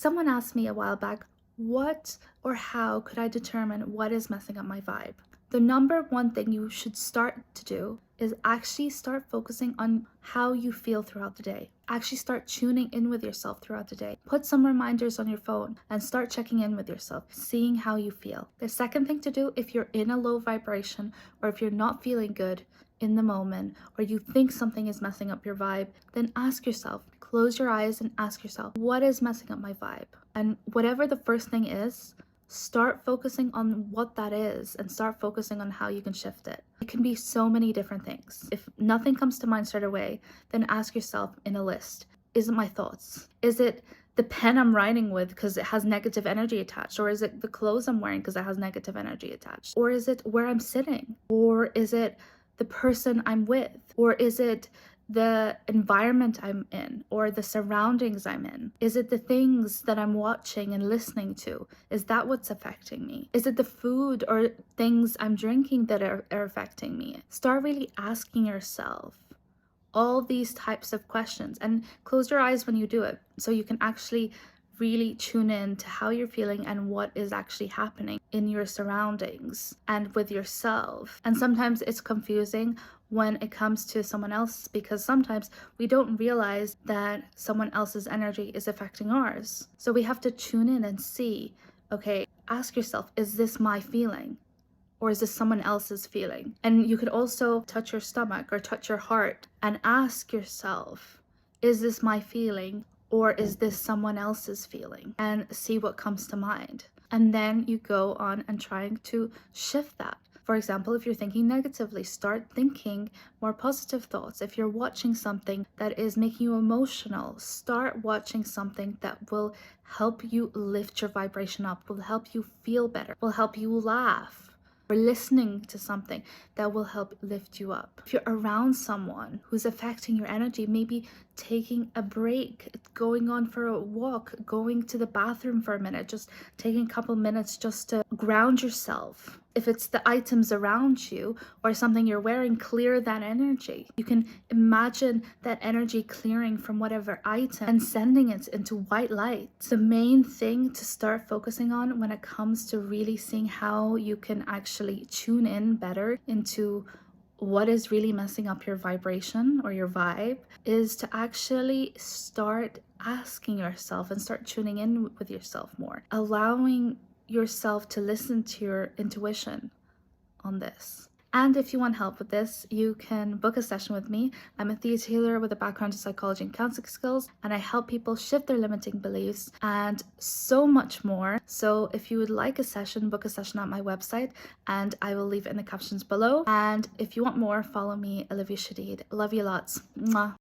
Someone asked me a while back, what or how could I determine what is messing up my vibe? The number one thing you should start to do is actually start focusing on how you feel throughout the day. Actually start tuning in with yourself throughout the day. Put some reminders on your phone and start checking in with yourself, seeing how you feel. The second thing to do, if you're in a low vibration or if you're not feeling good in the moment, or you think something is messing up your vibe, then ask yourself, close your eyes and ask yourself, what is messing up my vibe? And whatever the first thing is, start focusing on what that is and start focusing on how you can shift it. It can be so many different things. If nothing comes to mind straight away, then ask yourself in a list, is it my thoughts? Is it the pen I'm writing with because it has negative energy attached? Or is it the clothes I'm wearing because it has negative energy attached? Or is it where I'm sitting? Or is it the person I'm with? Or is it the environment I'm in or the surroundings I'm in? Is it the things that I'm watching and listening to? Is that what's affecting me? Is it the food or things I'm drinking that are affecting me? Start really asking yourself all these types of questions and close your eyes when you do it so you can actually really tune in to how you're feeling and what is actually happening in your surroundings and with yourself. And sometimes it's confusing when it comes to someone else because sometimes we don't realize that someone else's energy is affecting ours. So we have to tune in and see, okay, ask yourself, is this my feeling? Or is this someone else's feeling? And you could also touch your stomach or touch your heart and ask yourself, is this my feeling? Or is this someone else's feeling? And see what comes to mind. And then you go on and trying to shift that. For example, if you're thinking negatively, start thinking more positive thoughts. If you're watching something that is making you emotional, start watching something that will help you lift your vibration up, will help you feel better, will help you laugh. Or listening to something that will help lift you up. If you're around someone who's affecting your energy, maybe taking a break, going on for a walk, going to the bathroom for a minute, just taking a couple minutes just to ground yourself. If it's the items around you or something you're wearing, clear that energy. You can imagine that energy clearing from whatever item and sending it into white light. The main thing to start focusing on when it comes to really seeing how you can actually tune in better into what is really messing up your vibration or your vibe is to actually start asking yourself and start tuning in with yourself more, allowing yourself to listen to your intuition on this. And if you want help with this, you can book a session with me. I'm a theater healer with a background in psychology and counseling skills, and I help people shift their limiting beliefs and so much more. So if you would like a session, book a session at my website, and I will leave it in the captions below. And if you want more, follow me, Olivia Shadid. Love you lots. Mwah.